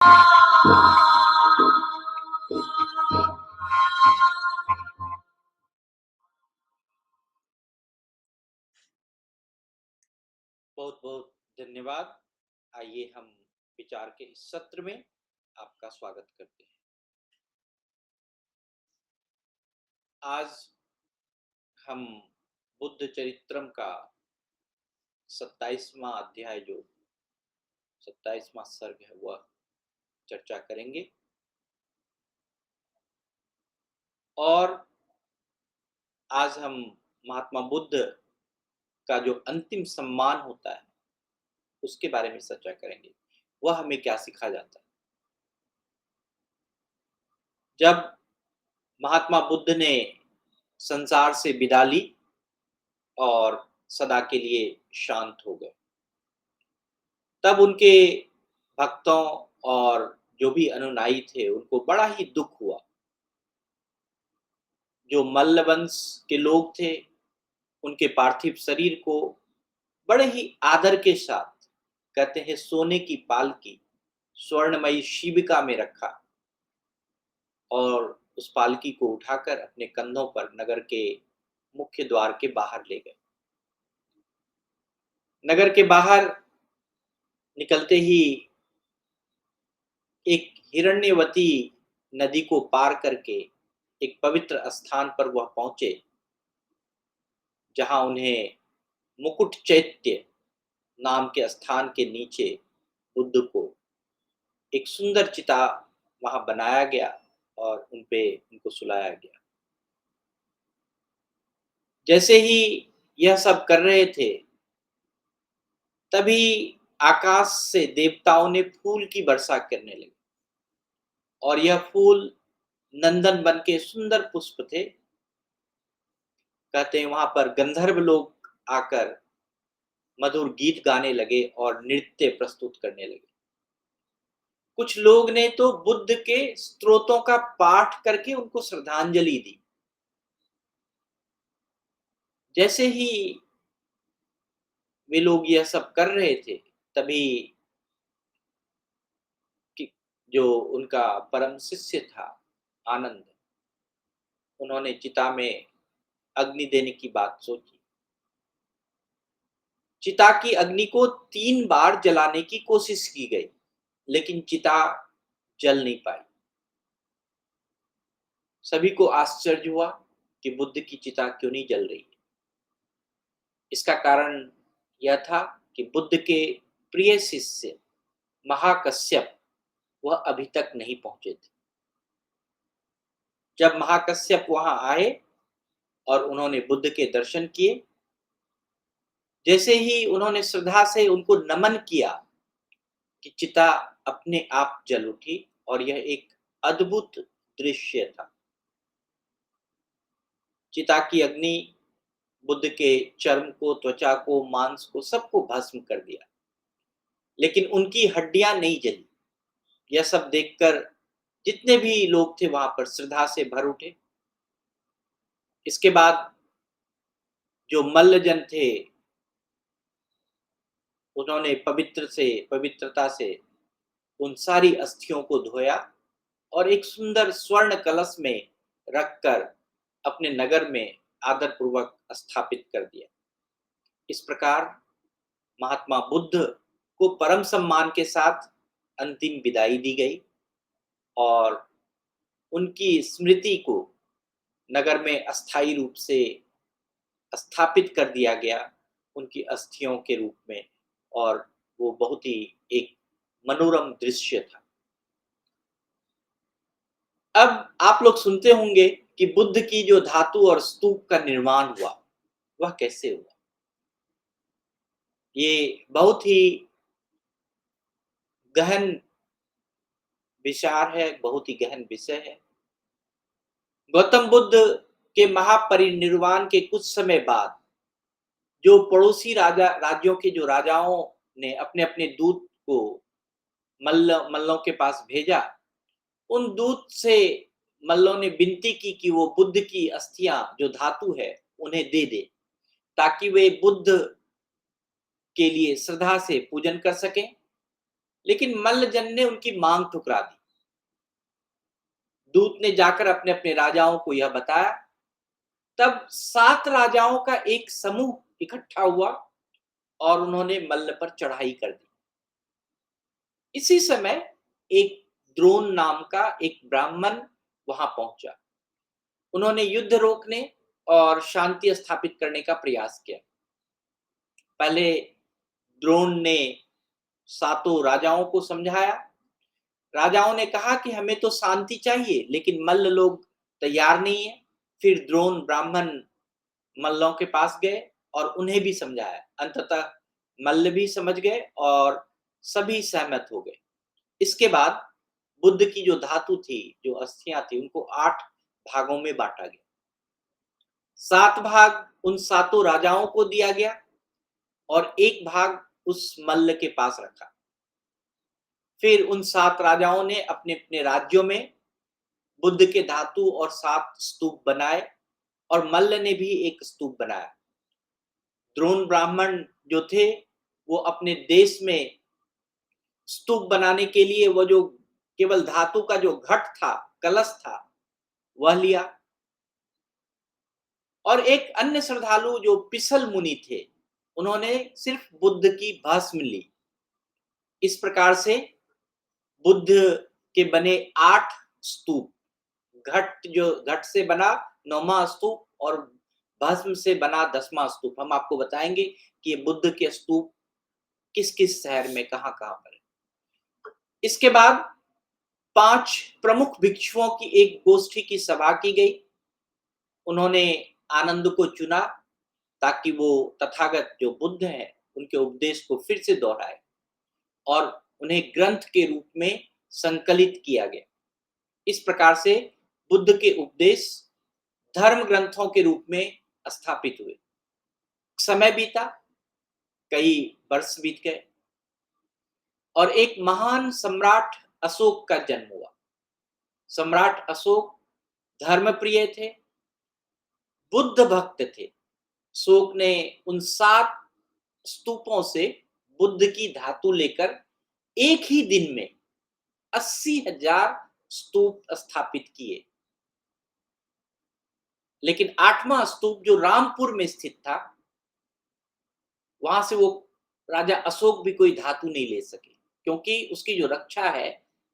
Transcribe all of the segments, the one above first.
बहुत बहुत धन्यवाद। आइए हम विचार के इस सत्र में आपका स्वागत करते हैं। आज हम बुद्ध चरित्रम का 27वां अध्याय, जो 27वां सर्ग है, वह चर्चा करेंगे। और आज हम महात्मा बुद्ध का जो अंतिम सम्मान होता है उसके बारे में चर्चा करेंगे। वह हमें क्या सिखा जाता है। जब महात्मा बुद्ध ने संसार से विदा ली और सदा के लिए शांत हो गए, तब उनके भक्तों और जो भी अनुयायी थे उनको बड़ा ही दुख हुआ। जो मल्ल वंश के लोग थे उनके पार्थिव शरीर को बड़े ही आदर के साथ, कहते हैं, सोने की पालकी स्वर्णमयी शिविका में रखा और उस पालकी को उठाकर अपने कंधों पर नगर के मुख्य द्वार के बाहर ले गए। नगर के बाहर निकलते ही एक हिरण्यवती नदी को पार करके एक पवित्र स्थान पर वह पहुंचे, जहां उन्हें मुकुट चैत्य नाम के स्थान के नीचे बुद्ध को एक सुंदर चिता वहां बनाया गया और उनपे उनको सुलाया गया। जैसे ही यह सब कर रहे थे, तभी आकाश से देवताओं ने फूल की वर्षा करने लगे और यह फूल नंदन बन के सुंदर पुष्प थे। कहते हैं वहां पर गंधर्व लोग आकर मधुर गीत गाने लगे और नृत्य प्रस्तुत करने लगे। कुछ लोग ने तो बुद्ध के स्तोत्रों का पाठ करके उनको श्रद्धांजलि दी। जैसे ही वे लोग यह सब कर रहे थे, तभी जो उनका परम शिष्य था आनंद, उन्होंने चिता में अग्नि देने की बात सोची। चिता की अग्नि को 3 बार जलाने की कोशिश की गई, लेकिन चिता जल नहीं पाई। सभी को आश्चर्य हुआ कि बुद्ध की चिता क्यों नहीं जल रही। इसका कारण यह था कि बुद्ध के प्रिय शिष्य महाकश्यप वह अभी तक नहीं पहुंचे थे। जब महाकश्यप वहां आए और उन्होंने बुद्ध के दर्शन किए, जैसे ही उन्होंने श्रद्धा से उनको नमन किया कि चिता अपने आप जल उठी और यह एक अद्भुत दृश्य था। चिता की अग्नि बुद्ध के चर्म को, त्वचा को, मांस को, सबको भस्म कर दिया, लेकिन उनकी हड्डियां नहीं जली। यह सब देखकर जितने भी लोग थे वहां पर श्रद्धा से भर उठे। इसके बाद जो मल्लजन थे उन्होंने पवित्रता से उन सारी अस्थियों को धोया और एक सुंदर स्वर्ण कलश में रखकर अपने नगर में आदर पूर्वक स्थापित कर दिया। इस प्रकार महात्मा बुद्ध को परम सम्मान के साथ अंतिम विदाई दी गई और उनकी स्मृति को नगर में अस्थायी रूप से स्थापित कर दिया गया उनकी अस्थियों के रूप में। और वो बहुत ही एक मनोरम दृश्य था। अब आप लोग सुनते होंगे कि बुद्ध की जो धातु और स्तूप का निर्माण हुआ वह कैसे हुआ। ये बहुत ही गहन विचार है, बहुत ही गहन विषय है। गौतम बुद्ध के महापरिनिर्वाण के कुछ समय बाद जो पड़ोसी राज्यों के जो राजाओं ने अपने अपने दूत को मल्लों के पास भेजा, उन दूत से मल्लों ने विनती की कि वो बुद्ध की अस्थियां जो धातु है उन्हें दे दे, ताकि वे बुद्ध के लिए श्रद्धा से पूजन कर सकें लेकिन मल्लजन ने उनकी मांग ठुकरा दी। दूत ने जाकर अपने अपने राजाओं को यह बताया। तब 7 राजाओं का एक समूह इकट्ठा हुआ और उन्होंने मल्ल पर चढ़ाई कर दी। इसी समय एक द्रोण नाम का एक ब्राह्मण वहां पहुंचा। उन्होंने युद्ध रोकने और शांति स्थापित करने का प्रयास किया। पहले द्रोण ने सातों राजाओं को समझाया। राजाओं ने कहा कि हमें तो शांति चाहिए, लेकिन मल्ल लोग तैयार नहीं है। फिर द्रोण ब्राह्मण मल्लों के पास गए और उन्हें भी समझाया। अंततः मल्ल भी समझ गए और सभी सहमत हो गए। इसके बाद बुद्ध की जो धातु थी, जो अस्थियां थी, उनको 8 भागों में बांटा गया। 7 भाग उन सातों राजाओं को दिया गया और एक भाग उस मल्ल के पास रखा। फिर उन 7 राजाओं ने अपने अपने राज्यों में बुद्ध के धातु और 7 स्तूप बनाए और मल्ल ने भी एक स्तूप बनाया। द्रोण ब्राह्मण जो थे, वो अपने देश में स्तूप बनाने के लिए वो जो केवल धातु का जो घट था, कलश था, वह लिया। और एक अन्य श्रद्धालु जो पिसल मुनि थे, उन्होंने सिर्फ बुद्ध की भस्म ली। इस प्रकार से बुद्ध के बने 8 स्तूप, घट जो घट से बना 9वां स्तूप और भस्म से बना 10वां स्तूप। हम आपको बताएंगे कि ये बुद्ध के स्तूप किस किस शहर में कहां कहां पर है। इसके बाद 5 प्रमुख भिक्षुओं की एक गोष्ठी की सभा की गई। उन्होंने आनंद को चुना ताकि वो तथागत जो बुद्ध है, उनके उपदेश को फिर से दोहराए और उन्हें ग्रंथ के रूप में संकलित किया गया। इस प्रकार से बुद्ध के उपदेश धर्म ग्रंथों के रूप में स्थापित हुए। समय बीता, कई वर्ष बीत गए और एक महान सम्राट अशोक का जन्म हुआ। सम्राट अशोक धर्मप्रिय थे, बुद्ध भक्त थे। अशोक ने उन 7 स्तूपों से बुद्ध की धातु लेकर एक ही दिन में 80,000 स्तूप स्थापित किए। लेकिन 8वां स्तूप जो रामपुर में स्थित था, वहां से वो राजा अशोक भी कोई धातु नहीं ले सके, क्योंकि उसकी जो रक्षा है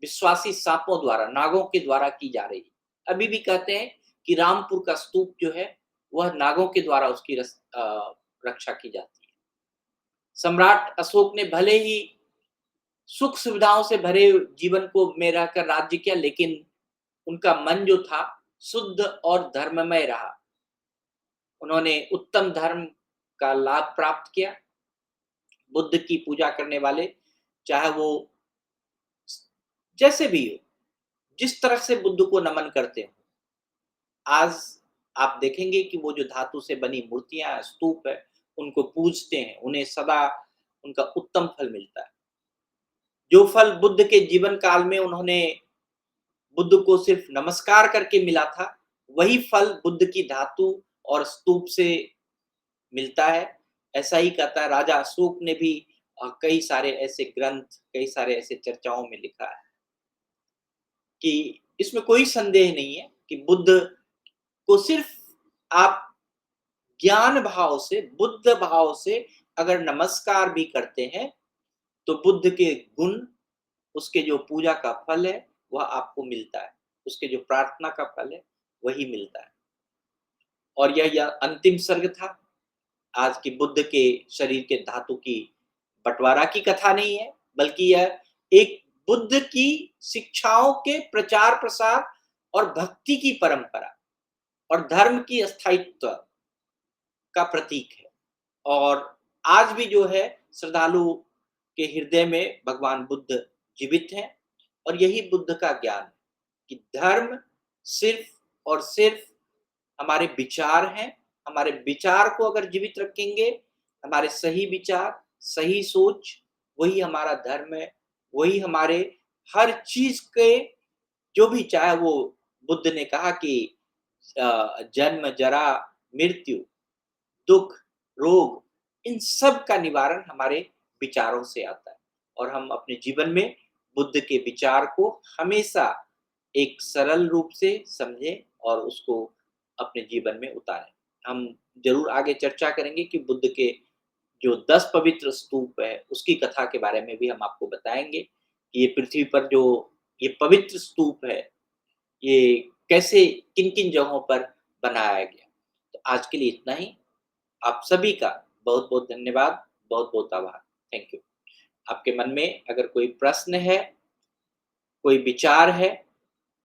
विश्वासी सांपों द्वारा, नागों के द्वारा की जा रही है। अभी भी कहते हैं कि रामपुर का स्तूप जो है वह नागों के द्वारा उसकी रक्षा की जाती है। सम्राट अशोक ने भले ही सुख सुविधाओं से भरे जीवन को में रहकर राज्य किया, लेकिन उनका मन जो था शुद्ध और धर्ममय रहा। उन्होंने उत्तम धर्म का लाभ प्राप्त किया। बुद्ध की पूजा करने वाले, चाहे वो जैसे भी हो, जिस तरह से बुद्ध को नमन करते हो, आज आप देखेंगे कि वो जो धातु से बनी मूर्तियां, स्तूप है, उनको पूजते हैं, उन्हें सदा उनका उत्तम फल मिलता है। जो फल बुद्ध के जीवन काल में उन्होंने बुद्ध को सिर्फ नमस्कार करके मिला था, वही फल बुद्ध की धातु और स्तूप से मिलता है। ऐसा ही कहता है राजा अशोक ने भी कई सारे ऐसे ग्रंथ, कई सारे ऐसे चर्चाओं में लिखा है कि इसमें कोई संदेह नहीं है कि बुद्ध को सिर्फ आप ज्ञान भाव से, बुद्ध भाव से अगर नमस्कार भी करते हैं, तो बुद्ध के गुण, उसके जो पूजा का फल है वह आपको मिलता है, उसके जो प्रार्थना का फल है वही मिलता है। और यह अंतिम सर्ग था। आज की बुद्ध के शरीर के धातु की बंटवारा की कथा नहीं है, बल्कि यह एक बुद्ध की शिक्षाओं के प्रचार प्रसार और भक्ति की परंपरा और धर्म की स्थायित्व का प्रतीक है। और आज भी जो है श्रद्धालु के हृदय में भगवान बुद्ध जीवित हैं और यही बुद्ध का ज्ञान है कि धर्म सिर्फ और सिर्फ हमारे विचार हैं। हमारे विचार को अगर जीवित रखेंगे, हमारे सही विचार, सही सोच, वही हमारा धर्म है, वही हमारे हर चीज के, जो भी चाहे वो बुद्ध ने कहा कि जन्म, जरा, मृत्यु, दुख, रोग, इन सब का निवारण हमारे विचारों से आता है। और हम अपने जीवन में बुद्ध के विचार को हमेशा एक सरल रूप से समझें और उसको अपने जीवन में उतारें। हम ज़रूर आगे चर्चा करेंगे कि बुद्ध के जो 10 पवित्र स्तूप है, उसकी कथा के बारे में भी हम आपको बताएँगे कि ये पृथ्वी पर जो ये पवित्र स्तूप है, ये कैसे किन-किन जगहों पर बनाया गया। तो आज के लिए इतना ही। आप सभी का बहुत-बहुत धन्यवाद, बहुत-बहुत आभार। Thank you. आपके मन में अगर कोई प्रश्न है, कोई विचार है